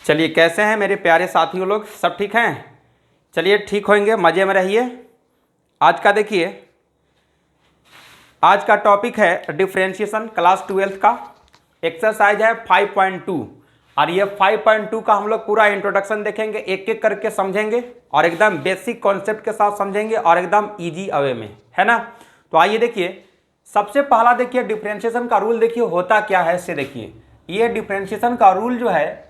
चलिए, कैसे हैं मेरे प्यारे साथियों लोग, सब ठीक हैं? चलिए ठीक होंगे, मज़े में रहिए। आज का देखिए, आज का टॉपिक है डिफरेंशिएशन, क्लास 12th का एक्सरसाइज है 5.2। और ये 5.2 का हम लोग पूरा इंट्रोडक्शन देखेंगे, एक एक करके समझेंगे और एकदम बेसिक कॉन्सेप्ट के साथ समझेंगे और एकदम इजी अवे में, है ना। तो आइए देखिए, सबसे पहला देखिए डिफरेंशिएशन का रूल देखिए होता क्या है। इससे देखिए, ये डिफरेंशिएशन का रूल जो है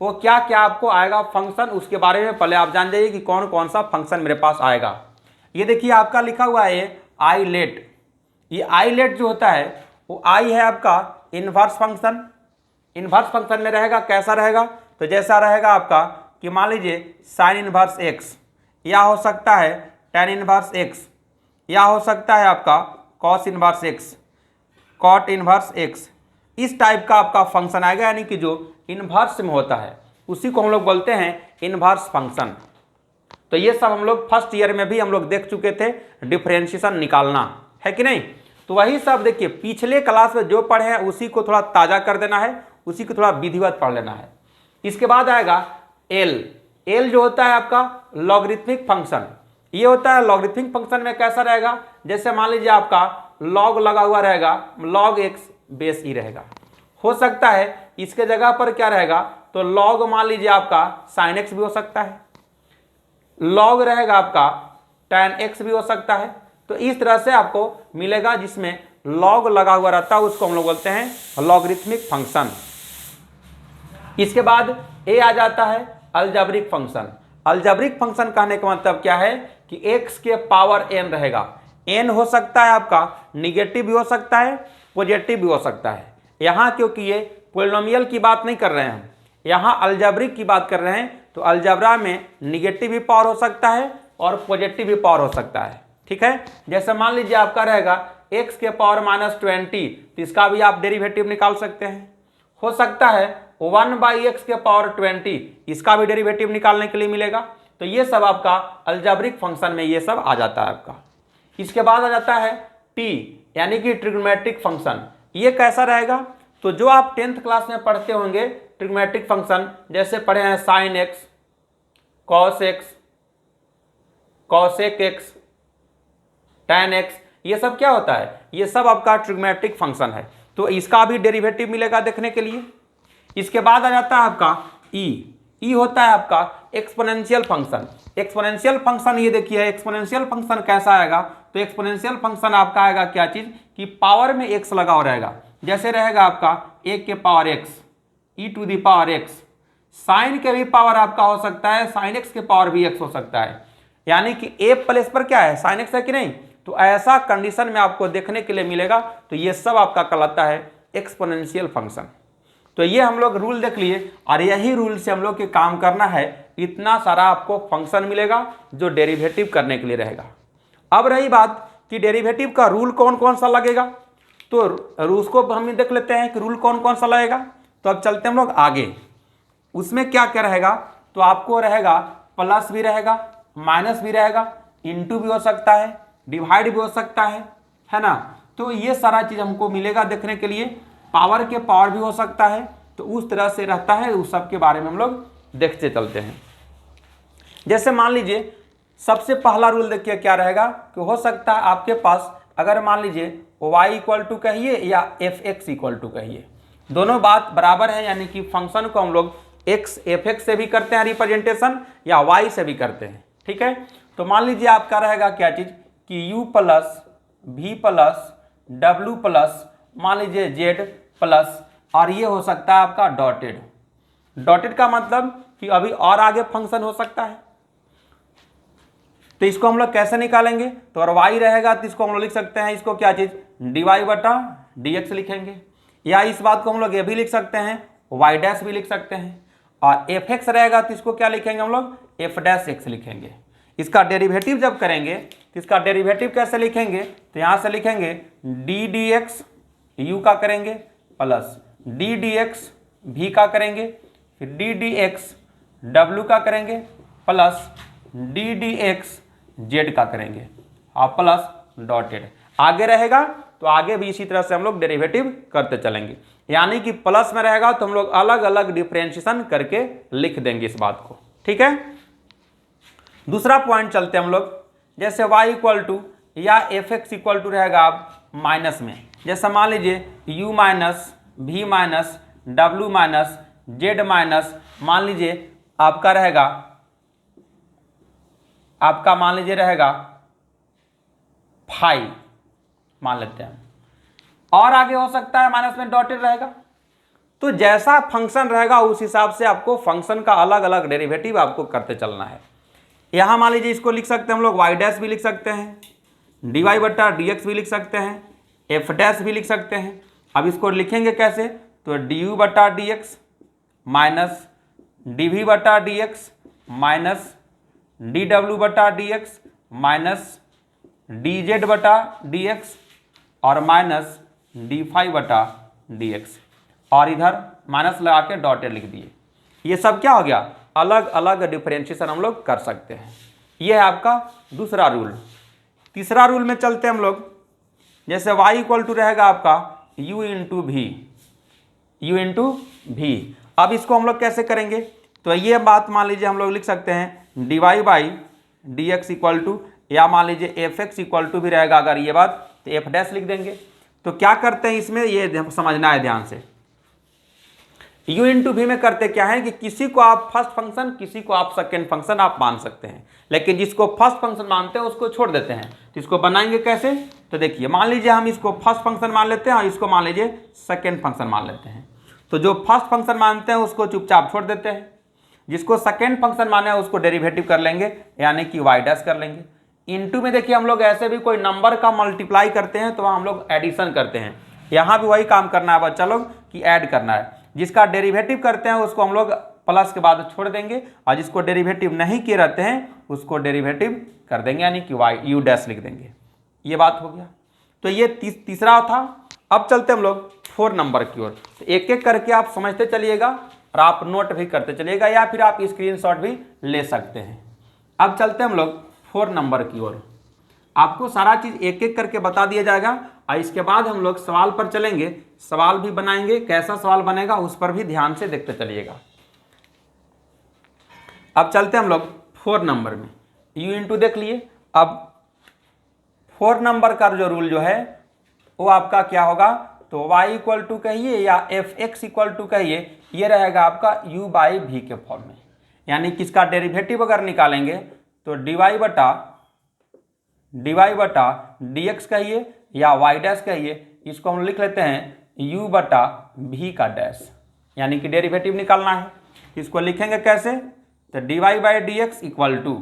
वो क्या क्या आपको आएगा फंक्शन, उसके बारे में पहले आप जान जाइए कि कौन कौन सा फंक्शन मेरे पास आएगा। ये देखिए आपका लिखा हुआ है आई लेट। ये आई लेट जो होता है वो आई है आपका इनवर्स फंक्शन। इनवर्स फंक्शन में रहेगा, कैसा रहेगा? तो जैसा रहेगा आपका कि मान लीजिए साइन इनवर्स एक्स, या हो सकता है टेन इनवर्स एक्स, या हो सकता है आपका cos inverse x, cot inverse x. इस टाइप का आपका फंक्शन आएगा, यानी कि जो इनवर्स में होता है उसी को हम लोग बोलते हैं इनवर्स फंक्शन। तो ये सब हम लोग फर्स्ट ईयर में भी हम लोग देख चुके थे, डिफरेंशिएशन निकालना है कि नहीं। तो वही सब देखिए पिछले क्लास में जो पढ़े हैं उसी को थोड़ा ताज़ा कर देना है, उसी को थोड़ा विधिवत पढ़ लेना है। इसके बाद आएगा एल। एल जो होता है आपका लॉगरिथमिक फंक्शन। ये होता है लॉगरिथमिक फंक्शन में कैसा रहेगा, जैसे मान लीजिए आपका लॉग लगा हुआ रहेगा, लॉग एक्स बेस ई रहेगा। हो सकता है इसके जगह पर क्या रहेगा, तो लॉग मान लीजिए आपका साइन एक्स भी हो सकता है, लॉग रहेगा आपका tan एक्स भी हो सकता है। तो इस तरह से आपको मिलेगा जिसमें लॉग लगा हुआ रहता है, उसको हम लोग बोलते हैं लॉगरिथमिक फंक्शन। इसके बाद ए आ जाता है अलजेब्रिक फंक्शन। अलजेब्रिक फंक्शन कहने का मतलब क्या है कि x के पावर n रहेगा। n हो सकता है आपका निगेटिव भी हो सकता है, पॉजिटिव भी हो सकता है। यहाँ क्योंकि ये पॉलिनोमियल की बात नहीं कर रहे हैं, यहाँ अलजेब्रिक की बात कर रहे हैं। तो अलजेब्रा में निगेटिव भी पावर हो सकता है और पॉजिटिव भी पावर हो सकता है, ठीक है। जैसे मान लीजिए आपका रहेगा x के पावर -20, तो इसका भी आप डेरिवेटिव निकाल सकते हैं। हो सकता है 1/x के पावर 20, इसका भी डेरिवेटिव निकालने के लिए मिलेगा। तो ये सब आपका अलजेब्रिक फंक्शन में ये सब आ जाता है आपका। इसके बाद आ जाता है t, यानी कि ट्रिग्नोमेट्रिक फंक्शन। ये कैसा रहेगा, तो जो आप 10th क्लास में पढ़ते होंगे ट्रिग्नोमेट्रिक फंक्शन, जैसे पढ़े हैं sine x, cos x, cosec x, tan x, ये सब क्या होता है, ये सब आपका ट्रिग्नोमेट्रिक फंक्शन है। तो इसका भी डेरिवेटिव मिलेगा देखने के लिए। इसके बाद आ जाता है आपका ई। ई होता है आपका एक्सपोनेंशियल फंक्शन। एक्सपोनेंशियल फंक्शन ये देखिए, एक्सपोनेंशियल फंक्शन कैसा आएगा, तो एक्सपोनेंशियल फंक्शन आपका आएगा क्या चीज कि पावर में एक्स लगा हुआ रहेगा। जैसे रहेगा आपका a के power x, e to the power x। Sine के भी पावर आपका हो सकता है, साइन x के पावर भी x हो सकता है, यानी कि a प्लेस पर क्या है साइन x है कि नहीं। तो ऐसा कंडीशन में आपको देखने के लिए मिलेगा। तो ये सब आपका कहलाता है एक्सपोनेंशियल फंक्शन। तो ये हम लोग रूल देख लिए और यही रूल से हम लोग के काम करना है। इतना सारा आपको फंक्शन मिलेगा जो डेरिवेटिव करने के लिए रहेगा। अब रही बात कि डेरिवेटिव का रूल कौन कौन सा लगेगा, तो उसको हम देख लेते हैं कि रूल कौन कौन सा लगेगा। तो अब चलते हैं हम लोग आगे, उसमें क्या क्या रहेगा। तो आपको रहेगा प्लस भी रहेगा, माइनस भी रहेगा, इनटू भी हो सकता है, डिवाइड भी हो सकता है ना। तो ये सारा चीज हमको मिलेगा देखने के लिए। पावर के पावर भी हो सकता है, तो उस तरह से रहता है। उस सब के बारे में हम लोग देखते चलते हैं। जैसे मान लीजिए सबसे पहला रूल देखिए क्या रहेगा कि हो सकता है आपके पास अगर मान लीजिए y इक्वल टू कहिए या fx इक्वल टू कहिए, दोनों बात बराबर है, यानी कि फंक्शन को हम लोग x fx से भी करते हैं रिप्रेजेंटेशन या y से भी करते हैं, ठीक है। तो मान लीजिए आपका रहेगा क्या चीज कि u plus v plus w plus मान लीजिए z प्लस, और ये हो सकता है आपका डॉटेड। डॉटेड का मतलब कि अभी और आगे फंक्शन हो सकता है। तो इसको हम लोग कैसे निकालेंगे, तो अगर y रहेगा तो इसको हम लोग लिख सकते हैं, इसको क्या चीज dy/dx लिखेंगे, या इस बात को हम लोग ये भी लिख सकते हैं y डैश भी लिख सकते हैं। और fx रहेगा तो इसको क्या लिखेंगे हम लोग f'(x) लिखेंगे। इसका डेरिवेटिव जब करेंगे तो इसका डेरिवेटिव कैसे लिखेंगे, तो यहाँ से लिखेंगे d dx u का करेंगे प्लस d dx v का करेंगे, फिर d dx w का करेंगे प्लस d dx जेड का करेंगे और प्लस डॉटेड। आगे रहेगा तो आगे भी इसी तरह से हम लोग डेरिवेटिव करते चलेंगे। यानी कि प्लस में रहेगा तो हम लोग अलग अलग डिफरेंशिएशन करके लिख देंगे इस बात को, ठीक है। दूसरा पॉइंट चलते हम लोग, जैसे y इक्वल टू या एफ एक्स इक्वल टू रहेगा आप माइनस में, जैसे मान लीजिए u माइनस भी minus W minus Z minus मान लीजिए आपका रहेगा, आपका मान लीजिए रहेगा 5 मान लेते हैं, और आगे हो सकता है माइनस में डॉटेड रहेगा। तो जैसा फंक्शन रहेगा उस हिसाब से आपको फंक्शन का अलग अलग डेरिवेटिव आपको करते चलना है। यहां मान लीजिए इसको लिख सकते हैं हम लोग y डैश भी लिख सकते हैं, dy बटा dx भी लिख सकते हैं, f डैश भी लिख सकते हैं। अब इसको लिखेंगे कैसे, तो du बटा dx माइनस dv बटा dx माइनस dw बटा dx माइनस dz बटा dx और माइनस d5 बटा dx, और इधर माइनस लगा के डॉटेड लिख दिए। ये सब क्या हो गया, अलग अलग डिफरेंशिएशन हम लोग कर सकते हैं। ये है आपका दूसरा रूल। तीसरा रूल में चलते हैं हम लोग, जैसे y इक्वल टू रहेगा आपका u इंटू भी, u इंटू भी। अब इसको हम लोग कैसे करेंगे, तो ये बात मान लीजिए हम लोग लिख सकते हैं dy by d x equal to, या मान लीजिए एफ एक्स इक्वल टू भी रहेगा अगर ये बात, तो एफ डैश लिख देंगे। तो क्या करते हैं इसमें, ये समझना है ध्यान से। u इंटू भी में करते क्या है कि किसी को आप फर्स्ट फंक्शन, किसी को आप सेकेंड फंक्शन आप मान सकते हैं, लेकिन जिसको फर्स्ट फंक्शन मानते हैं उसको छोड़ देते हैं। तो इसको बनाएंगे कैसे, तो देखिए मान लीजिए हम इसको फर्स्ट फंक्शन मान लेते हैं और इसको मान लीजिए सेकेंड फंक्शन मान लेते हैं। तो जो फर्स्ट फंक्शन मानते हैं उसको चुपचाप छोड़ देते हैं, जिसको सेकेंड फंक्शन माने हैं उसको डेरिवेटिव कर लेंगे, यानी कि y डैश कर लेंगे। इंटू में देखिए हम लोग ऐसे भी कोई नंबर का मल्टीप्लाई करते हैं तो वहाँ हम लोग एडिशन करते हैं, यहाँ भी वही काम करना है बच्चा लोग कि ऐड करना है। जिसका डेरिवेटिव करते हैं उसको हम लोग प्लस के बाद छोड़ देंगे, और जिसको डेरिवेटिव नहीं किए रहते हैं उसको डेरिवेटिव कर देंगे, यानी कि y u डैश लिख देंगे। ये बात हो गया। तो ये तीसरा था। अब चलते हम लोग 4 नंबर की ओर। तो एक एक करके आप समझते चलिएगा और आप नोट भी करते चलिएगा, या फिर आप स्क्रीनशॉट भी ले सकते हैं। अब चलते हम लोग 4 नंबर की ओर। आपको सारा चीज एक एक करके बता दिया जाएगा, और इसके बाद हम लोग सवाल पर चलेंगे, सवाल भी बनाएंगे। कैसा सवाल बनेगा उस पर भी ध्यान से देखते चलिएगा। अब चलते हम लोग 4 नंबर में, u इंटू देख लिए। अब 4 नंबर का जो रूल जो है वो आपका क्या होगा, तो y इक्वल टू कहिए या एफ एक्स इक्वल टू कहिए, ये रहेगा आपका u बाई भी के फॉर्म में। यानी कि इसका डेरिवेटिव अगर निकालेंगे तो dy बटा dx कहिए या y डैश कहिए, इसको हम लिख लेते हैं u बटा भी का डैश, यानी कि डेरिवेटिव निकालना है। इसको लिखेंगे कैसे, तो dy by d x equal to,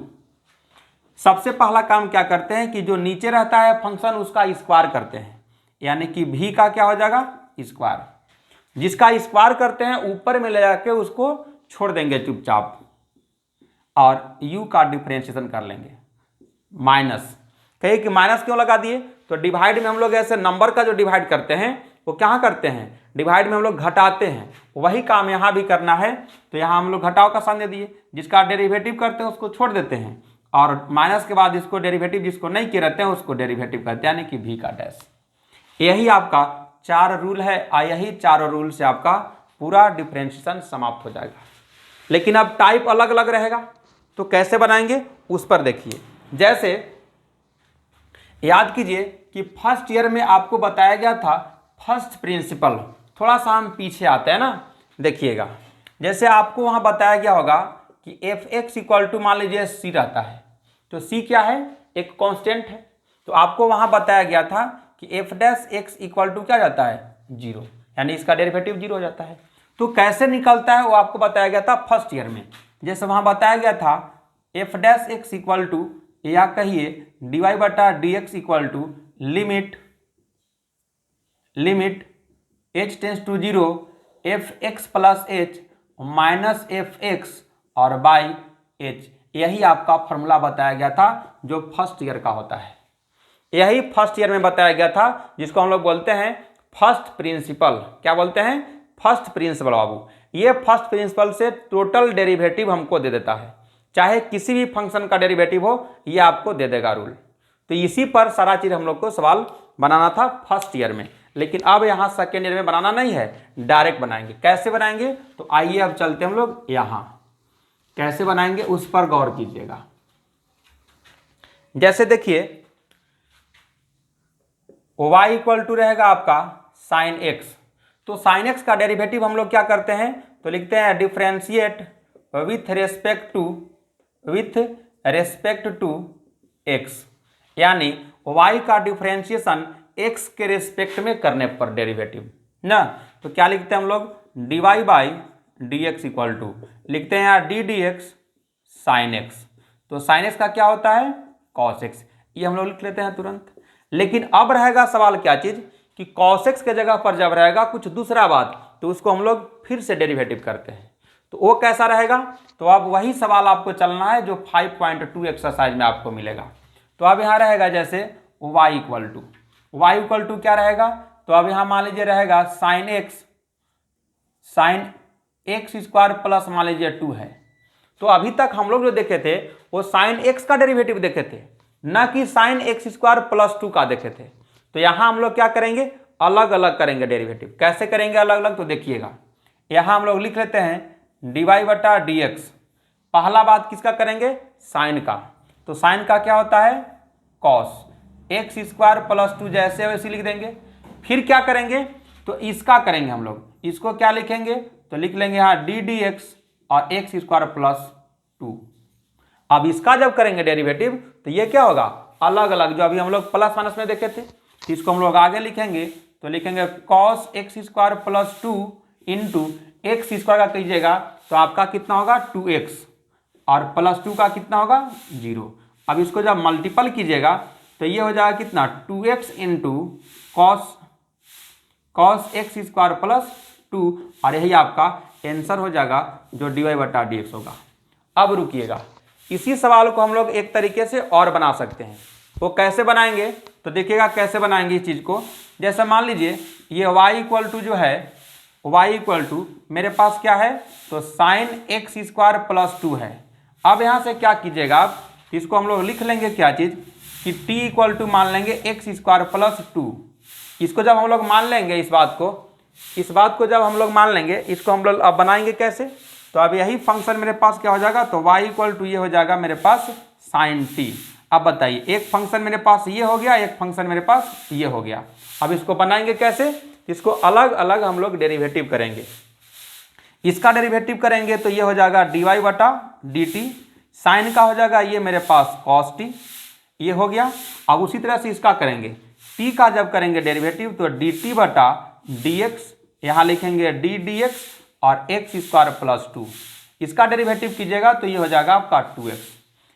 सबसे पहला काम क्या करते हैं कि जो नीचे रहता है फंक्शन उसका स्क्वायर करते हैं, यानी कि भी का क्या हो जाएगा, स्क्वायर। जिसका स्क्वायर करते हैं ऊपर में ले जाके उसको छोड़ देंगे चुपचाप, और u का डिफरेंशिएशन कर लेंगे। माइनस कहिए कि माइनस क्यों लगा दिए, तो डिवाइड में हम लोग ऐसे नंबर का जो डिवाइड करते हैं वो क्या करते हैं, डिवाइड में हम लोग घटाते हैं, वही काम यहाँ भी करना है। तो यहाँ हम लोग घटाव का साइन दे दिए, जिसका डेरिवेटिव करते हैं उसको छोड़ देते हैं, और माइनस के बाद इसको डेरिवेटिव जिसको नहीं किए रहते हैं उसको डेरिवेटिव करते हैं, यानी कि भी का डैश। यही आपका 4 रूल है, और यही 4 रूल से आपका पूरा डिफरेंशिएशन समाप्त हो जाएगा। लेकिन अब टाइप अलग अलग रहेगा, तो कैसे बनाएंगे उस पर देखिए। जैसे याद कीजिए कि फर्स्ट ईयर में आपको बताया गया था फर्स्ट प्रिंसिपल। थोड़ा सा हम पीछे आते हैं ना, देखिएगा। जैसे आपको वहां बताया गया होगा कि एफ एक्स इक्वल टू मान लीजिए सी रहता है, तो सी क्या है, एक कांस्टेंट है। तो आपको वहां बताया गया था कि f dash x equal to क्या जाता है, 0, यानी इसका डेरिवेटिव 0 हो जाता है। तो कैसे निकलता है वो आपको बताया गया था फर्स्ट ईयर में। जैसे वहां बताया गया था f dash x equal to, या कहिए dy बटा d x equal to limit h tends to 0 f x plus h minus f x और बाई एच। यही आपका फॉर्मूला बताया गया था जो फर्स्ट ईयर का होता है। यही फर्स्ट ईयर में बताया गया था, जिसको हम लोग बोलते हैं फर्स्ट प्रिंसिपल। क्या बोलते हैं, फर्स्ट प्रिंसिपल बाबू। ये फर्स्ट प्रिंसिपल से टोटल डेरिवेटिव हमको दे देता है, चाहे किसी भी फंक्शन का डेरिवेटिव हो, ये आपको दे देगा रूल। तो इसी पर सारा चीज हम लोग को सवाल बनाना था फर्स्ट ईयर में, लेकिन अब यहाँ सेकेंड ईयर में बनाना नहीं है, डायरेक्ट बनाएंगे। कैसे बनाएंगे तो आइए अब चलते हम लोग यहाँ कैसे बनाएंगे उस पर गौर कीजिएगा। जैसे देखिए y इक्वल टू रहेगा आपका साइन x, तो साइन x का डेरिवेटिव हम लोग क्या करते हैं तो लिखते हैं differentiate with respect to x, यानी y का डिफरेंशिएशन x के रेस्पेक्ट में करने पर डेरिवेटिव ना, तो क्या लिखते हैं हम लोग dy by d x equal to लिखते हैं यहाँ d D x sine x, तो साइन एक्स का क्या होता है कॉस एक्स, ये हम लोग लिख लेते हैं तुरंत। लेकिन अब रहेगा सवाल क्या चीज कि cos x के जगह पर जब रहेगा कुछ दूसरा बात तो उसको हम लोग फिर से डेरिवेटिव करते हैं, तो वो कैसा रहेगा, तो अब वही सवाल आपको चलना है जो 5.2 एक्सरसाइज में आपको मिलेगा। तो अब यहाँ रहेगा जैसे y इक्वल टू क्या रहेगा, तो अब यहाँ मान लीजिए रहेगा साइन एक्स स्क्वायर प्लस मान लीजिए 2 है। तो अभी तक हम लोग जो देखे थे वो साइन एक्स का डेरिवेटिव देखे थे, ना कि साइन एक्स स्क्वायर प्लस 2 का देखे थे। तो यहाँ हम लोग क्या करेंगे अलग अलग करेंगे डेरिवेटिव। कैसे करेंगे अलग अलग तो देखिएगा, यहाँ हम लोग लिख लेते हैं डी वाई बटा डी एक्स, पहला बात किसका करेंगे साइन का, तो साइन का क्या होता है कॉस एक्स स्क्वायर प्लस 2 जैसे वैसे लिख देंगे। फिर क्या करेंगे तो इसका करेंगे हम लोग, इसको क्या लिखेंगे तो लिख लेंगे यहाँ डी डी एक्स और एक्स स्क्वायर प्लस 2। अब इसका जब करेंगे डेरिवेटिव तो ये क्या होगा अलग अलग, जो अभी हम लोग प्लस माइनस में देखे थे, तो इसको हम लोग आगे लिखेंगे तो लिखेंगे cos x square plus 2 into x square का कीजिएगा तो आपका कितना होगा 2x और प्लस 2 का कितना होगा 0। अब इसको जब मल्टीपल कीजिएगा तो ये हो जाएगा कितना 2x into cos x square plus 2 और यही आपका आंसर हो जाएगा जो डी वाई बटा डी एक्स होगा। अब रुकिएगा, इसी सवाल को हम लोग एक तरीके से और बना सकते हैं। वो कैसे बनाएंगे तो देखिएगा कैसे बनाएंगे इस चीज़ को। जैसे मान लीजिए ये y इक्वल टू जो है y इक्वल टू मेरे पास क्या है तो साइन एक्स स्क्वायर प्लस 2 है। अब यहाँ से क्या कीजिएगा आप, इसको हम लोग लिख लेंगे क्या चीज़ कि t इक्वल टू मान लेंगे एक्स स्क्वायर प्लस 2। इसको जब हम लोग मान लेंगे इस बात को जब हम लोग मान लेंगे, इसको हम लोग अब बनाएंगे कैसे, तो अब यही फंक्शन मेरे पास क्या हो जाएगा तो y इक्वल टू ये हो जाएगा मेरे पास साइन t। अब बताइए एक फंक्शन मेरे पास ये हो गया, एक फंक्शन मेरे पास ये हो गया। अब इसको बनाएंगे कैसे, इसको अलग अलग हम लोग डेरिवेटिव करेंगे। इसका डेरिवेटिव करेंगे तो ये हो जाएगा डी वाई बटा डी टी, साइन का हो जाएगा ये मेरे पास कॉस टी, ये हो गया। अब उसी तरह से इसका करेंगे t का जब करेंगे डेरिवेटिव तो डी टी बटा डी एक्स, यहाँ लिखेंगे डी डी एक्स और एक्स स्क्वायर प्लस 2, इसका डेरिवेटिव कीजिएगा तो ये हो जाएगा आपका 2x।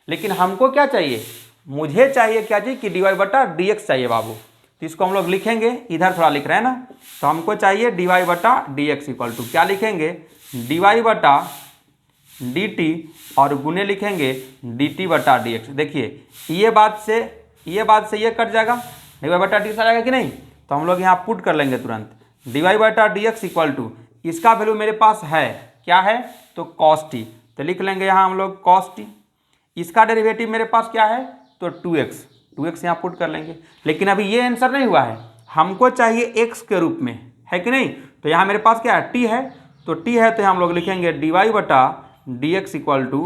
लेकिन हमको क्या चाहिए, मुझे चाहिए क्या चाहिए कि डी वाई बटा डी एक्स चाहिए बाबू, तो इसको हम लोग लिखेंगे, इधर थोड़ा लिख रहे हैं ना, तो हमको चाहिए डी वाई बटा डी एक्स इक्वल टू क्या लिखेंगे डी वाई बटा डी टी और गुने लिखेंगे डी टी बटा डी एक्स। देखिए ये बात से ये कट जाएगा, डी वाई बटा डी एक्स आ जाएगा कि नहीं, तो हम लोग यहाँ पुट कर लेंगे तुरंत डी वाई बटा डी एक्स इक्वल टू इसका वैल्यू मेरे पास है क्या है तो कॉस टी, तो लिख लेंगे यहाँ हम लोग कॉस टी। इसका डेरिवेटिव मेरे पास क्या है तो 2x यहाँ पुट कर लेंगे। लेकिन अभी ये आंसर नहीं हुआ है, हमको चाहिए x के रूप में, है कि नहीं, तो यहाँ मेरे पास क्या है t है, तो t है तो हम लोग लिखेंगे डी वाई बटा d x equal to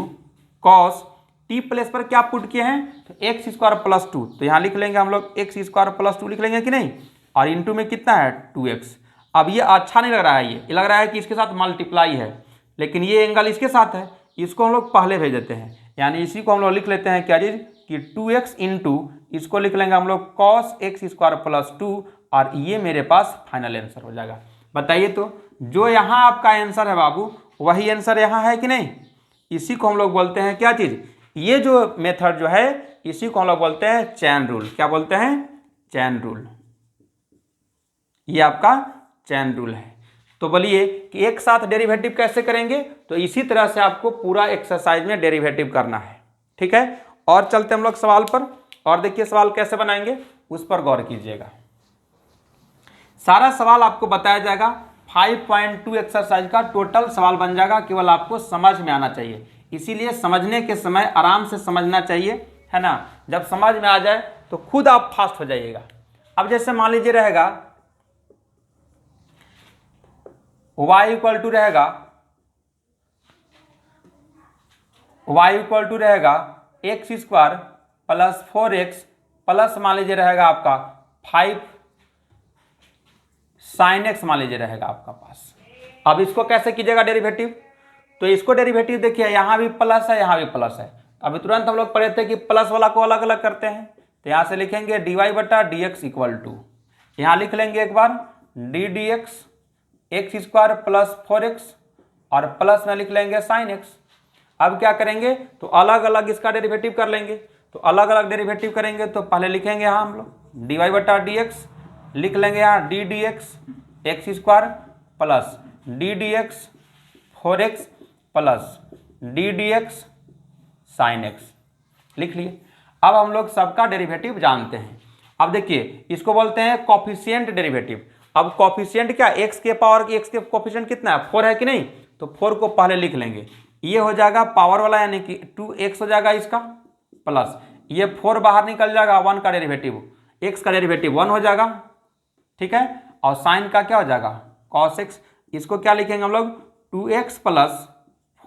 cos t place पर क्या पुट किए हैं तो एक्स स्क्वायर प्लस 2, तो यहाँ लिख लेंगे हम लोग एक्स स्क्वायर प्लस 2 लिख लेंगे कि नहीं, और इंटू में कितना है 2x। अब ये अच्छा नहीं लग रहा है, ये लग रहा है कि इसके साथ मल्टीप्लाई है, लेकिन ये एंगल इसके साथ है, इसको हम लोग पहले भेज देते हैं, यानी इसी को हम लोग लिख लेते हैं क्या चीज कि 2x इंटू इसको लिख लेंगे हम लोग कॉस एक्स स्क्वायर प्लस 2 और ये मेरे पास फाइनल आंसर हो जाएगा। बताइए तो जो यहाँ आपका आंसर है बाबू वही आंसर यहाँ है कि नहीं, इसी को हम लोग बोलते हैं क्या चीज़, ये जो मेथड जो है इसी को हम लोग बोलते हैं चैन रूल। क्या बोलते हैं चैन रूल, ये आपका चैन रूल है। तो बोलिए कि एक साथ डेरिवेटिव कैसे करेंगे, तो इसी तरह से आपको पूरा एक्सरसाइज में डेरिवेटिव करना है, ठीक है। और चलते हम लोग सवाल पर, और देखिए सवाल कैसे बनाएंगे उस पर गौर कीजिएगा। सारा सवाल आपको बताया जाएगा, 5.2 एक्सरसाइज का टोटल सवाल बन जाएगा, केवल आपको समझ में आना चाहिए। इसीलिए समझने के समय आराम से समझना चाहिए, है ना। जब समझ में आ जाए तो खुद आप फास्ट हो जाइएगा। अब जैसे मान लीजिए रहेगा y इक्वल टू रहेगा x square plus 4x plus मान लीजिए रहेगा आपका 5 साइन एक्स मान लीजिए रहेगा आपका पास। अब इसको कैसे कीजिएगा डेरिवेटिव, तो इसको डेरिवेटिव देखिए यहाँ भी प्लस है यहाँ भी प्लस है। अभी तुरंत हम लोग पढ़े थे कि प्लस वाला को अलग अलग करते हैं, तो यहाँ से लिखेंगे dy बटा डी एक्स इक्वल टू, यहाँ लिख लेंगे एक बार D D X X square plus 4x और प्लस में लिख लेंगे साइन एक्स। अब क्या करेंगे तो अलग अलग इसका डेरिवेटिव कर लेंगे, तो अलग अलग डेरिवेटिव करेंगे तो पहले लिखेंगे यहाँ हम लोग dy बटा डी एक्स, लिख लेंगे यहाँ d D X X square plus D D x 4x plus D D x sine x, लिख लिए। अब हम लोग सबका डेरिवेटिव जानते हैं। अब देखिए इसको बोलते हैं कॉफिशिएंट डेरिवेटिव। अब कॉफिशिएंट क्या, एक्स के पावर एक्स के कॉफिशिएंट कितना है 4 है कि नहीं, तो 4 को पहले लिख लेंगे, ये हो जाएगा पावर वाला यानी कि 2x हो जाएगा इसका, प्लस ये 4 बाहर निकल जाएगा 1 का डेरिवेटिव, x का डेरिवेटिव 1 हो जाएगा, ठीक है। और साइन का क्या हो जाएगा cos x, इसको क्या लिखेंगे हम लोग 2x plus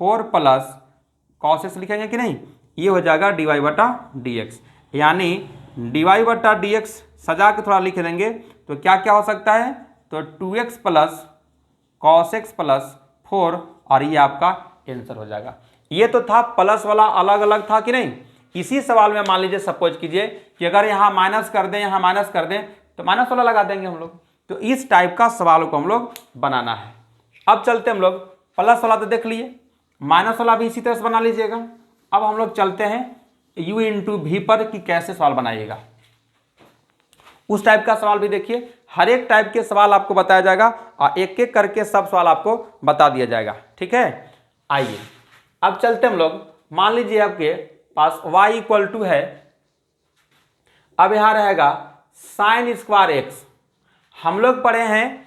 4 plus cos x लिखेंगे कि नहीं, ये हो जाएगा dy बटा डी एक्स। यानी dy बटा डी एक्स सजा के थोड़ा लिख देंगे तो क्या क्या हो सकता है, तो 2x plus cos x plus 4 और ये आपका आंसर हो जाएगा। ये तो था प्लस वाला अलग अलग था कि नहीं। इसी सवाल में मान लीजिए सपोज कीजिए कि अगर यहाँ माइनस कर दें यहाँ माइनस कर दें तो माइनस वाला लगा देंगे हम लोग। तो इस टाइप का सवाल को हम लोग बनाना है। अब चलते हम लोग, प्लस वाला तो देख लिए, माइनस वाला भी इसी तरह से बना लीजिएगा। अब हम लोग चलते हैं u इंटू वी पर कि कैसे सवाल बनाइएगा। उस टाइप का सवाल भी देखिए, हर एक टाइप के सवाल आपको बताया जाएगा और एक एक करके सब सवाल आपको बता दिया जाएगा, ठीक है। आइए अब चलते हम लोग, मान लीजिए आपके पास y इक्वल टू है, अब यहां रहेगा साइन स्क्वायर एक्स। हम लोग पढ़े हैं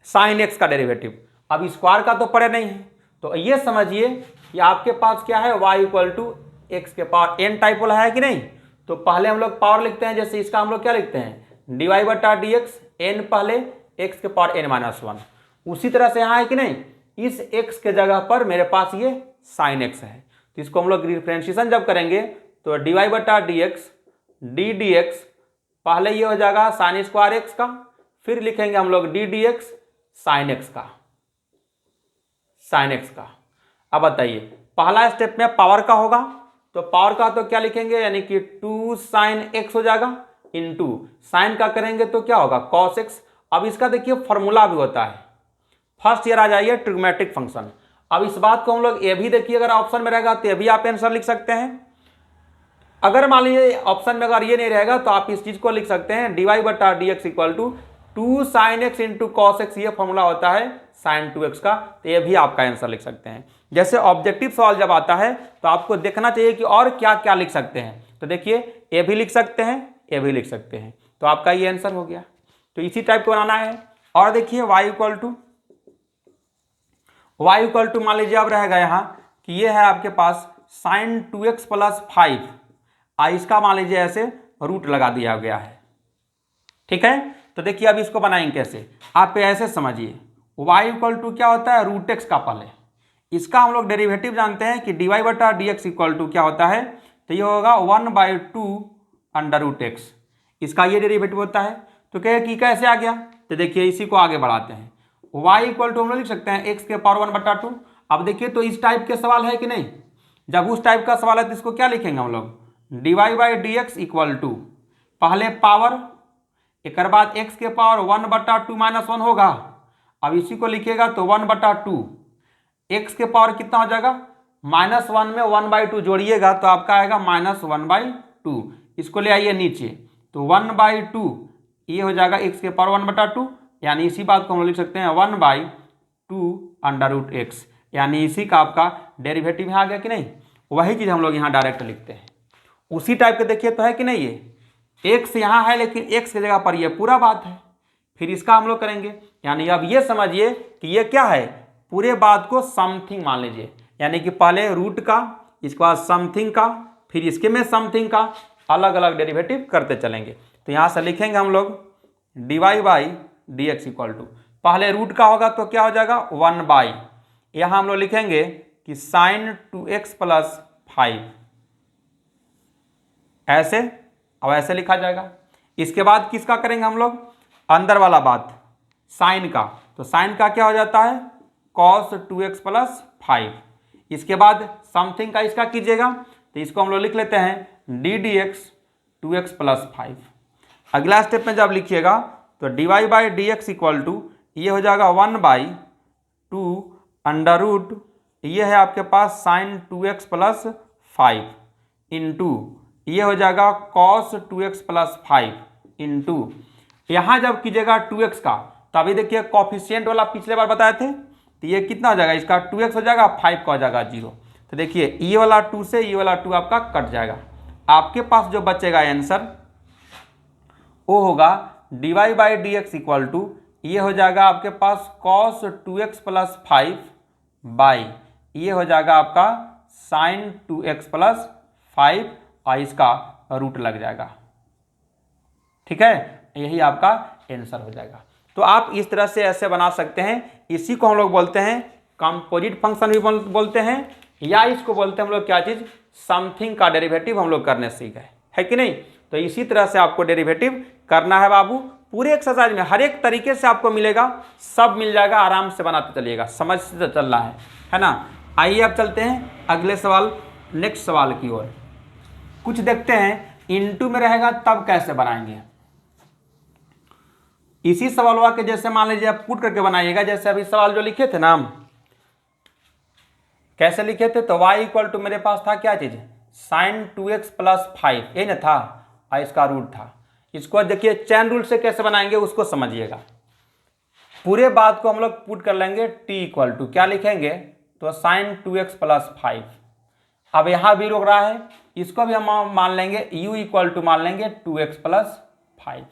साइन एक्स का डेरिवेटिव, अब स्क्वायर का तो पढ़े नहीं है, तो ये समझिए कि आपके पास क्या है y इक्वल टू एक्स के पावर n टाइप वाला है कि नहीं। तो पहले हम लोग पावर लिखते हैं, जैसे इसका हम लोग क्या लिखते हैं dy बटा डी एक्स, एन पहले x के पावर n माइनस 1। उसी तरह से यहाँ है कि नहीं, इस x के जगह पर मेरे पास ये साइन x है, तो इसको हम लोग डिफरेंशिएशन जब करेंगे तो dy बटा d x D D x, पहले ये हो जाएगा साइन स्क्वायर एक्स का, फिर लिखेंगे हम लोग D D x sine x का, साइन एक्स का। अब बताइए पहला स्टेप में पावर का होगा, तो पावर का तो क्या लिखेंगे यानी कि 2 साइन एक्स हो जाएगा, इंटू साइन का करेंगे तो क्या होगा cos x। अब इसका देखिए फॉर्मूला भी होता है, फर्स्ट ईयर आ जाइए ट्रिग्मेटिक फंक्शन। अब इस बात को हम लोग ये भी देखिए, अगर ऑप्शन में रहेगा तो ये भी आप आंसर लिख सकते हैं। अगर मान लीजिए ऑप्शन में अगर ये नहीं रहेगा तो आप इस चीज को लिख सकते हैं dy बटा d x equal to 2 sine x into cos x, ये फॉर्मूला होता है साइन 2x का, तो ये भी आपका आंसर लिख सकते हैं। जैसे ऑब्जेक्टिव सवाल जब आता है तो आपको देखना चाहिए कि और क्या क्या लिख सकते हैं, तो देखिए ये भी लिख सकते हैं ये भी लिख सकते हैं, तो आपका ये आंसर हो गया। तो इसी टाइप को बनाना है। और देखिए y इक्वल टू मान लीजिए अब रहेगा यहाँ कि ये है आपके पास साइन 2x प्लस 5, इसका मान लीजिए ऐसे रूट लगा दिया गया है, ठीक है। तो देखिए अब इसको बनाएंगे कैसे, आप ऐसे समझिए y इक्वल टू क्या होता है रूट एक्स का, पहले इसका हम लोग डेरिवेटिव जानते हैं कि dy बटा डी एक्स इक्वल टू क्या होता है, तो ये होगा 1/2 अंडर रूट एक्स, इसका ये डेरिवेटिव होता है। तो कहे कि कैसे आ गया, तो देखिए इसी को आगे बढ़ाते हैं, y इक्वल टू हम लोग लिख सकते हैं x के पावर 1/2। अब देखिए तो इस टाइप के सवाल है कि नहीं, जब उस टाइप का सवाल है तो इसको क्या लिखेंगे हम लोग dy by d x equal to पहले पावर, एक बाद x के पावर 1/2 माइनस 1 होगा। अब इसी को लिखिएगा तो 1/2, x के पावर कितना हो जाएगा -1 में 1/2 जोड़िएगा तो आपका आएगा -1/2, इसको ले आइए नीचे तो 1/2 ये हो जाएगा x के पावर 1/2, यानी इसी बात को हम लिख सकते हैं 1/2 अंडर रूट एक्स, यानी इसी का आपका डेरिवेटिव आ गया कि नहीं। वही चीज़ हम लोग यहाँ डायरेक्ट लिखते हैं। उसी टाइप के देखिए तो है कि नहीं, ये x यहाँ है लेकिन x की जगह पर ये पूरा बात है, फिर इसका हम लोग करेंगे। यानी अब ये समझिए कि ये क्या है, पूरे बात को समथिंग मान लीजिए, यानी कि पहले रूट का, इसके बाद समथिंग का, फिर इसके में समथिंग का, अलग अलग डेरिवेटिव करते चलेंगे। तो यहाँ से लिखेंगे हम लोग dy by d x equal to, पहले रूट का होगा तो क्या हो जाएगा 1 बाई, यहाँ हम लोग लिखेंगे कि साइन 2x प्लस 5, ऐसे, अब ऐसे लिखा जाएगा। इसके बाद किसका करेंगे हम लोग, अंदर वाला बात साइन का, तो साइन का क्या हो जाता है cos 2x प्लस 5। इसके बाद समथिंग का इसका कीजिएगा, तो इसको हम लोग लिख लेते हैं D D x 2x plus 5। अगला स्टेप में जब लिखिएगा तो dy by d x equal to ये हो जाएगा 1 बाई 2 अंडर रूट, ये है आपके पास साइन 2x प्लस 5 इंटू ये हो जाएगा cos 2x प्लस 5 इंटू, यहाँ जब कीजिएगा 2x का, तो अभी देखिए कॉफिशिएंट वाला पिछले बार बताए थे, तो ये कितना हो जाएगा, इसका 2x हो जाएगा, 5 का हो जाएगा 0। तो देखिए ये वाला 2 से ये वाला 2 आपका कट जाएगा, आपके पास जो बचेगा आंसर वो होगा dy by d x equal to ये हो जाएगा आपके पास cos 2x प्लस 5 बाई ये हो जाएगा आपका साइन 2x प्लस 5 और इसका रूट लग जाएगा। ठीक है, यही आपका आंसर हो जाएगा। तो आप इस तरह से ऐसे बना सकते हैं, इसी को हम लोग बोलते हैं कंपोजिट फंक्शन भी बोलते हैं, या इसको बोलते हैं हम लोग क्या चीज़, समथिंग का डेरिवेटिव हम लोग करने सीख गए, है कि नहीं। तो इसी तरह से आपको डेरिवेटिव करना है बाबू, पूरे एक्सरसाइज में हर एक तरीके से आपको मिलेगा, सब मिल जाएगा, आराम से बनाते चलिएगा, समझ से चल रहा है ना। आइए अब चलते हैं अगले सवाल, नेक्स्ट सवाल की ओर। कुछ देखते हैं इनटू में रहेगा तब कैसे बनाएंगे। इसी सवाल के जैसे मान लीजिए आप पुट करके बनाइएगा, जैसे अभी सवाल जो लिखे थे ना हम, कैसे लिखे थे, तो y इक्वल टू मेरे पास था क्या चीज, साइन 2x प्लस 5, ये ना था, और इसका रूट था। इसको देखिए चैन रूल से कैसे बनाएंगे उसको समझिएगा। पूरे बात को हम लोग पुट कर लेंगे t इक्वल टू क्या लिखेंगे, तो साइन 2x प्लस 5। अब यहाँ भी रोक रहा है, इसको भी हम मान लेंगे u इक्वल टू मान लेंगे 2x प्लस 5।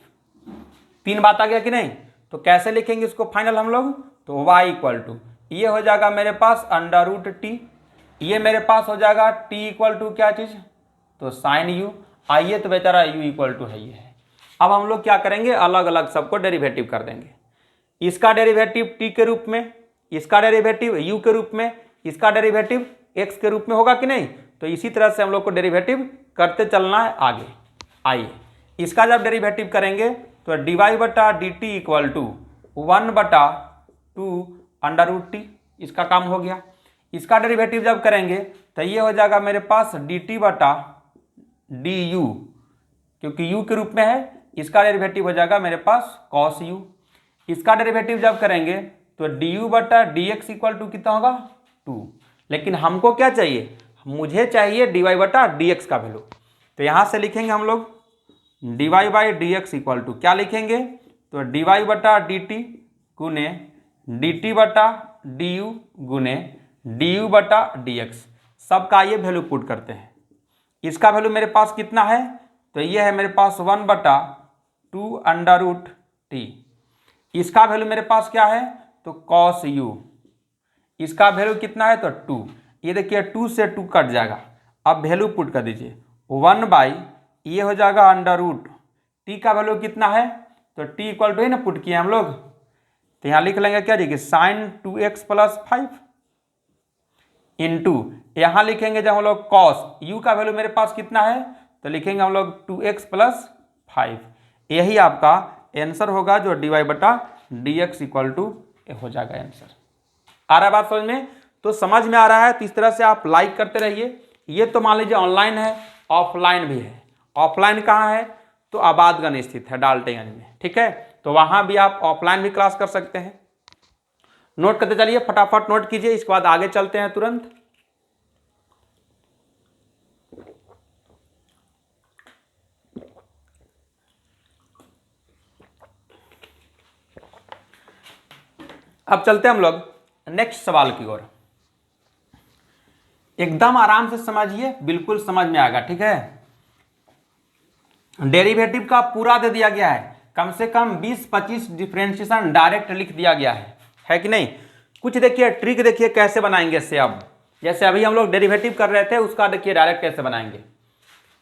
तीन बात आ गया कि नहीं। तो कैसे लिखेंगे इसको फाइनल हम लोग, तो y इक्वल टू ये हो जाएगा मेरे पास अंडर रूट टी, ये मेरे पास हो जाएगा t इक्वल टू क्या चीज, तो साइन u, आइए तो बेचारा u इक्वल टू है ये है। अब हम लोग क्या करेंगे, अलग अलग सबको डेरिवेटिव कर देंगे, इसका डेरिवेटिव t के रूप में, इसका डेरिवेटिव u के रूप में, इसका डेरिवेटिव x के रूप में होगा कि नहीं। तो इसी तरह से हम लोग को डेरिवेटिव करते चलना है आगे। आइए इसका जब डेरिवेटिव करेंगे तो dy बटा डी टी इक्वल टू 1 बटा 2 अंडर रूट टी, इसका काम हो गया। इसका डेरिवेटिव जब करेंगे तो ये हो जाएगा मेरे पास डी टी बटा डी यू, क्योंकि u के रूप में है, इसका डेरिवेटिव हो जाएगा मेरे पास cos u। इसका डेरिवेटिव जब करेंगे तो du बटा डी एक्स इक्वल टू कितना होगा 2, लेकिन हमको क्या चाहिए, मुझे चाहिए dy बटा डी एक्स का वैल्यू। तो यहाँ से लिखेंगे हम लोग dy by d x equal to क्या लिखेंगे, तो dy बटा डी टी गुने डी टी बटा डी यू गुने डी यू बटा डी एक्स, सबका ये वैल्यू पुट करते हैं। इसका वैल्यू मेरे पास कितना है, तो ये है मेरे पास 1 बटा 2 अंडर रूट टी। इसका वैल्यू मेरे पास क्या है, तो cos u, इसका वैल्यू कितना है, तो 2। ये देखिए 2 से 2 कट जाएगा, अब वैल्यू पुट कर दीजिए 1 बाई ये हो जाएगा अंडर रूट टी का वैल्यू कितना है, तो टी इक्वल टू ही ना पुट किए हम लोग, तो यहाँ लिख लेंगे क्या जी, साइन 2x प्लस 5 इंटू यहाँ लिखेंगे जब हम लोग cos u का वैल्यू मेरे पास कितना है, तो लिखेंगे हम लोग 2x प्लस 5। यही आपका आंसर होगा जो dy बटा डी एक्स इक्वल टू हो जाएगा आंसर। आ रहा है बात समझ में, तो समझ में आ रहा है तो इस तरह से आप लाइक करते रहिए। ये तो मान लीजिए ऑनलाइन है, ऑफलाइन भी है। ऑफलाइन कहाँ है, तो आबादगंज स्थित है डाल्टेगंज में, ठीक है, तो वहाँ भी आप ऑफलाइन भी क्लास कर सकते हैं। नोट करते चलिए, फटाफट नोट कीजिए, इसके बाद आगे चलते हैं तुरंत। अब चलते हैं हम लोग नेक्स्ट सवाल की ओर। एकदम आराम से समझिए, बिल्कुल समझ में आएगा, ठीक है। डेरिवेटिव का पूरा दे दिया गया है, कम से कम 20-25 डिफरेंशिएशन डायरेक्ट लिख दिया गया है कि नहीं। कुछ देखिए ट्रिक देखिए कैसे बनाएंगे इससे। अब जैसे अभी हम लोग डेरिवेटिव कर रहे थे, उसका देखिए डायरेक्ट कैसे बनाएंगे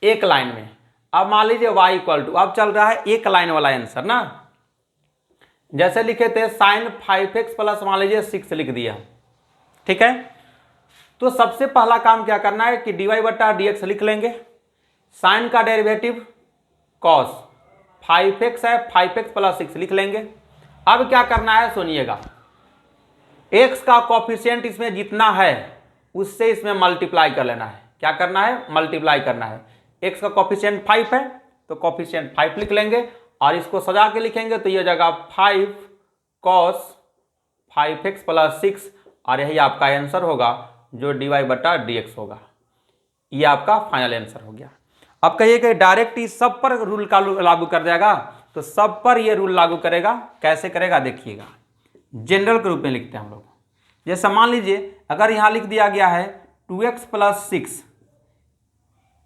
एक लाइन में। अब मान लीजिए y इक्वल टू, अब चल रहा है एक लाइन वाला आंसर ना, जैसे लिखे थे साइन 5x प्लस मान लीजिए 6 लिख दिया, ठीक है। तो सबसे पहला काम क्या करना है कि dy बटा dx लिख लेंगे, साइन का डेरिवेटिव कॉस 5x है, 5x प्लस 6 लिख लेंगे। अब क्या करना है सुनिएगा, x का कॉफिशिएंट इसमें जितना है उससे इसमें मल्टीप्लाई कर लेना है। क्या करना है? मल्टीप्लाई करना है। x का कॉफिशिएंट 5 है तो कॉफिशिएंट 5 लिख लेंगे और इसको सजा के लिखेंगे तो ये हो जाएगा 5 cos 5x प्लस 6 और यही आपका आंसर होगा जो dy बटा dx होगा। ये आपका फाइनल आंसर हो गया। अब कहिए कि डायरेक्ट ही सब पर रूल का लागू कर देगा, तो सब पर ये रूल लागू करेगा। कैसे करेगा देखिएगा, जनरल के रूप में लिखते हैं हम लोग। जैसे मान लीजिए अगर यहां लिख दिया गया है 2x प्लस 6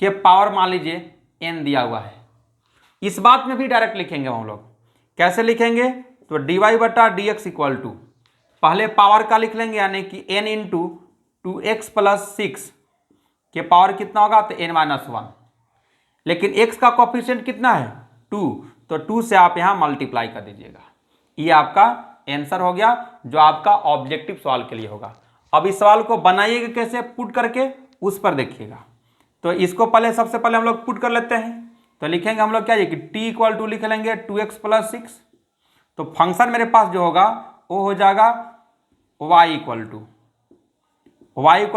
के पावर मान लीजिए n दिया हुआ है, इस बात में भी डायरेक्ट लिखेंगे हम लोग। कैसे लिखेंगे? तो dy बटा dx इक्वल टू पहले पावर का लिख लेंगे यानी कि n इंटू 2x प्लस 6 के पावर कितना होगा तो n माइनस 1, लेकिन x का कोफिशिएंट कितना है 2, तो 2 से आप यहां मल्टीप्लाई कर दीजिएगा। ये आपका आंसर हो गया जो आपका ऑब्जेक्टिव सवाल के लिए होगा। अब इस सवाल को बनाइएगा कैसे, पुट करके उस पर देखिएगा। तो इसको पहले सबसे पहले हम लोग पुट कर लेते हैं। तो लिखेंगे हम लोग क्या है कि t इक्वल टू लिख लेंगे 2x प्लस 6, तो फंक्शन मेरे पास जो होगा वो हो जाएगा y इक्वल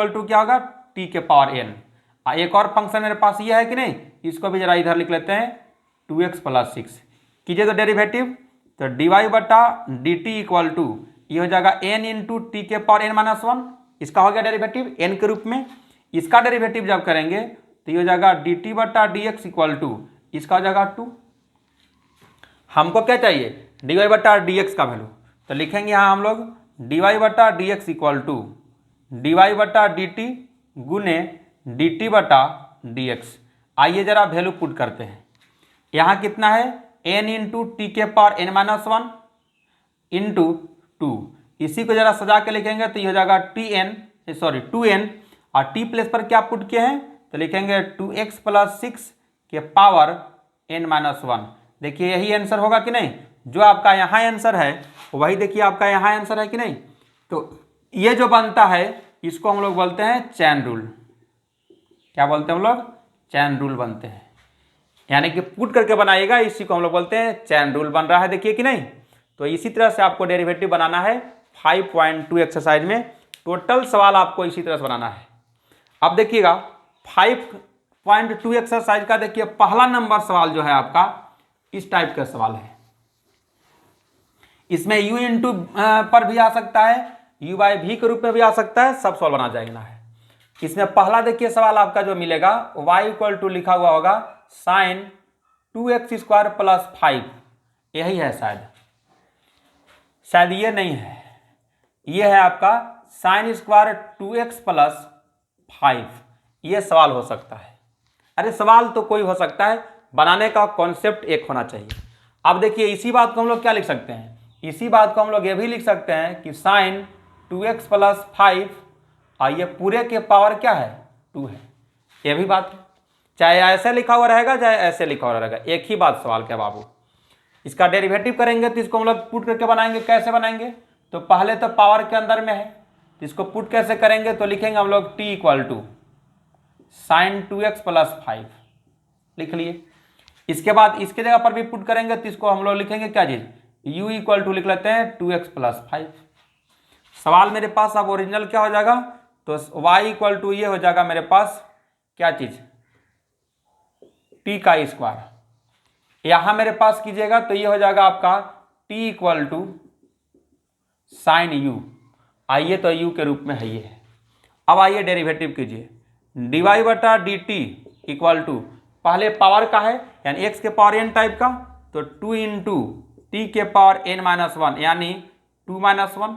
टू क्या होगा t के पावर n। एक और फंक्शन मेरे पास ये है कि नहीं, इसको भी जरा इधर लिख लेते हैं 2x प्लस 6। कीजिए तो डेरिवेटिव, तो dy बटा dt इक्वल टू ये हो जाएगा n इंटू टी के पावर n माइनस 1, इसका हो गया डेरिवेटिव n के रूप में। इसका डेरिवेटिव जब करेंगे तो ये हो जाएगा dt बटा dx इक्वल टू इसका हो जाएगा 2। हमको क्या चाहिए? dy बटा dx का वैल्यू, तो लिखेंगे यहाँ हम लोग dy बटा dx इक्वल टू dy बटा dt गुने dt बटा dx। आइए जरा वैल्यू पुट करते हैं। यहाँ कितना है n इंटू टी के पावर n माइनस 1 इंटू 2, इसी को जरा सजा के लिखेंगे तो ये हो जाएगा 2n और t प्लेस पर क्या पुट किए हैं तो लिखेंगे 2x प्लस 6 के पावर n माइनस 1। देखिए यही आंसर होगा कि नहीं, जो आपका यहाँ आंसर है वही देखिए आपका यहाँ आंसर है कि नहीं। तो ये जो बनता है इसको हम लोग बोलते हैं चैन रूल। क्या बोलते हैं हम लोग? चैन रूल बनते हैं, यानी कि पुट करके बनाइएगा, इसी को हम लोग बोलते हैं चैन रूल बन रहा है, देखिए कि नहीं। तो इसी तरह से आपको डेरिवेटिव बनाना है 5.2 एक्सरसाइज में। टोटल सवाल आपको इसी तरह से बनाना है। अब देखिएगा 5.2 एक्सरसाइज का देखिए पहला नंबर सवाल जो है आपका इस टाइप का सवाल है। इसमें u इंटू पर भी आ सकता है, u बाई v के रूप में भी आ सकता है, सब सवाल बना जाएगा है। इसमें पहला देखिए सवाल आपका जो मिलेगा y इक्वल टू लिखा हुआ होगा साइन 2x स्क्वायर प्लस 5, यही है शायद ये नहीं है, ये है आपका साइन स्क्वायर 2x प्लस 5। ये सवाल हो सकता है। अरे सवाल तो कोई हो सकता है, बनाने का कॉन्सेप्ट एक होना चाहिए। अब देखिए इसी बात को हम लोग क्या लिख सकते हैं, इसी बात को हम लोग ये भी लिख सकते हैं कि साइन 2x प्लस 5 और ये पूरे के पावर क्या है 2 है। ये भी बात है, चाहे ऐसे लिखा हुआ रहेगा चाहे ऐसे लिखा हुआ रहेगा, एक ही बात सवाल क्या बाबू। इसका डेरिवेटिव करेंगे तो इसको हम लोग पुट करके बनाएंगे। कैसे बनाएंगे? तो पहले तो पावर के अंदर में है, तो इसको पुट कैसे करेंगे तो लिखेंगे हम लोग t equal to sine 2x plus 5 लिख लिए। इसके बाद इसके जगह पर भी पुट करेंगे तो इसको हम लोग लिखेंगे क्या चीज, u इक्वल टू लिख लेते हैं 2x प्लस 5। सवाल मेरे पास अब ओरिजिनल क्या हो जाएगा तो y इक्वल टू ये हो जाएगा मेरे पास क्या चीज t का स्क्वायर। यहां मेरे पास कीजिएगा तो ये हो जाएगा आपका t equal to sine u। आइए तो u के रूप में है ये। अब आइए डेरिवेटिव कीजिए, dy बटा dt इक्वल टू पहले पावर का है यानी x के पावर n टाइप का, तो 2 इंटू टी के पावर n माइनस 1 यानी 2 माइनस 1।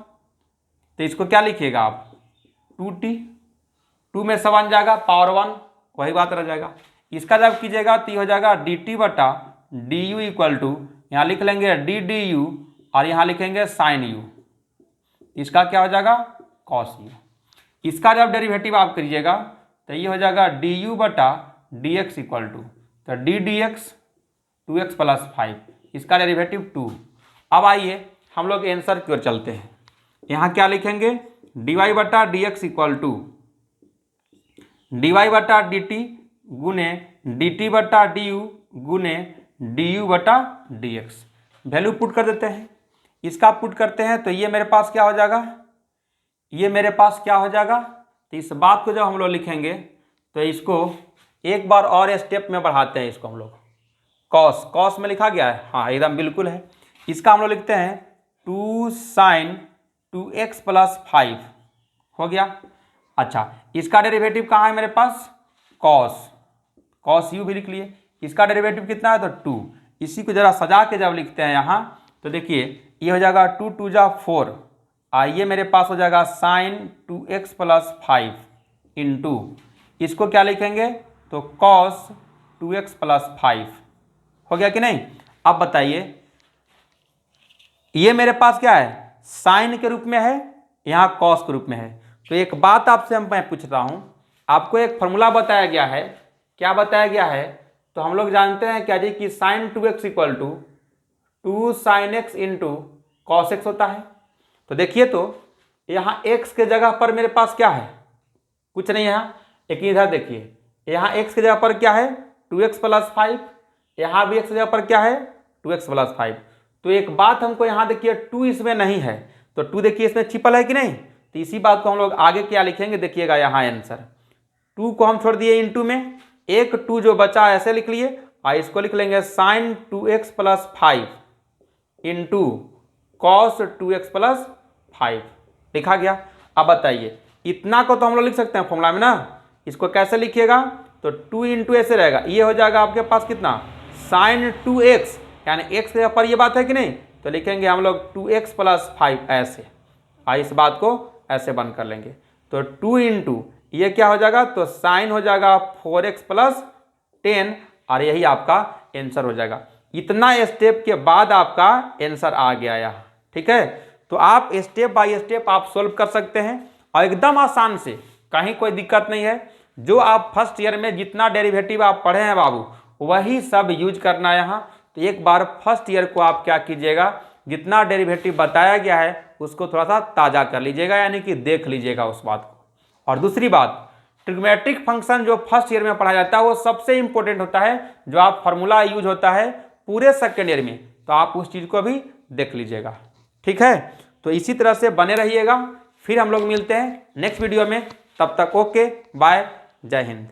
तो इसको क्या लिखिएगा आप 2t, 2 में 7 जाएगा पावर 1, वही बात रह जाएगा। इसका जब कीजिएगा तो हो जाएगा dt बटा du इक्वल टू यहाँ लिख लेंगे d du और यहाँ लिखेंगे साइन u, इसका क्या हो जाएगा कॉस u। इसका जब डेरिवेटिव आप करिएगा तो ये हो जाएगा du बटा dx इक्वल टू तो d dx 2x प्लस 5, इसका डेरिवेटिव 2। अब आइए हम लोग आंसर की ओर चलते हैं। यहाँ क्या लिखेंगे, dy बटा d x equal to dy बटा डी टी गुने डी टी बटा डी यू गुने डी यू बटा डी एक्स। वैल्यू पुट कर देते हैं, इसका पुट करते हैं तो ये मेरे पास क्या हो जाएगा, ये मेरे पास क्या हो जाएगा। तो इस बात को जब हम लोग लिखेंगे तो इसको एक बार और स्टेप में बढ़ाते हैं, इसको हम लोग कॉस, कॉस में लिखा गया है, हाँ एकदम बिल्कुल है। इसका हम लोग लिखते हैं 2 sin 2x प्लस 5 हो गया। अच्छा, इसका डेरिवेटिव कहाँ है मेरे पास, कॉस, कॉस यू भी लिख लिए। इसका डेरिवेटिव कितना है तो 2। इसी को जरा सजा के जब लिखते हैं यहाँ तो देखिए ये हो जाएगा 2 2 जा 4, ये मेरे पास हो जाएगा sin 2x प्लस 5 इंटू इसको क्या लिखेंगे तो cos 2x प्लस 5 हो गया कि नहीं। अब बताइए ये मेरे पास क्या है, साइन के रूप में है, यहाँ cos के रूप में है। तो एक बात आपसे मैं पूछता हूँ, आपको एक फॉर्मूला बताया गया है, क्या बताया गया है, तो हम लोग जानते हैं क्या जी कि sin 2x equal to 2 sin x into cos x होता है। तो देखिए तो यहाँ x के जगह पर मेरे पास क्या है, कुछ नहीं है, लेकिन इधर देखिए यहाँ x के जगह पर क्या है 2x प्लस 5, यहाँ भी x की जगह पर क्या है 2x प्लस 5। तो एक बात हमको यहाँ देखिए 2 इसमें नहीं है, तो 2 देखिए इसमें छिपल है कि नहीं। तो इसी बात को हम लोग आगे क्या लिखेंगे देखिएगा, यहाँ आंसर 2 को हम छोड़ दिए इंटू में, एक 2 जो बचा ऐसे लिख लिए, और इसको लिख लेंगे sin 2x plus 5 into cos 2x plus 5 लिखा गया। अब बताइए इतना को तो हम लोग लिख सकते हैं फॉर्मूला में ना, इसको कैसे लिखिएगा तो 2 इंटू ऐसे रहेगा, ये हो जाएगा आपके पास कितना sin 2x, यानी x के पर ये बात है कि नहीं, तो लिखेंगे हम लोग 2x प्लस 5 ऐसे, इस बात को ऐसे बंद कर लेंगे। तो 2 इंटू ये क्या हो जाएगा तो साइन हो जाएगा 4x प्लस 10, और यही आपका आंसर हो जाएगा। इतना स्टेप के बाद आपका आंसर आ गया यहाँ, ठीक है। तो आप स्टेप बाय स्टेप आप सोल्व कर सकते हैं और एकदम आसान से, कहीं कोई दिक्कत नहीं है। जो आप फर्स्ट ईयर में जितना डेरिवेटिव आप पढ़े हैं बाबू, वही सब यूज करना है यहाँ। तो एक बार फर्स्ट ईयर को आप क्या कीजिएगा, जितना डेरिवेटिव बताया गया है उसको थोड़ा सा ताज़ा कर लीजिएगा, यानी कि देख लीजिएगा उस बात को। और दूसरी बात, ट्रिग्मेट्रिक फंक्शन जो फर्स्ट ईयर में पढ़ा जाता है वो सबसे इंपॉर्टेंट होता है, जो आप फार्मूला यूज होता है पूरे सेकेंड ईयर में, तो आप उस चीज़ को भी देख लीजिएगा, ठीक है। तो इसी तरह से बने रहिएगा, फिर हम लोग मिलते हैं नेक्स्ट वीडियो में। तब तक ओके बाय, जय हिंद।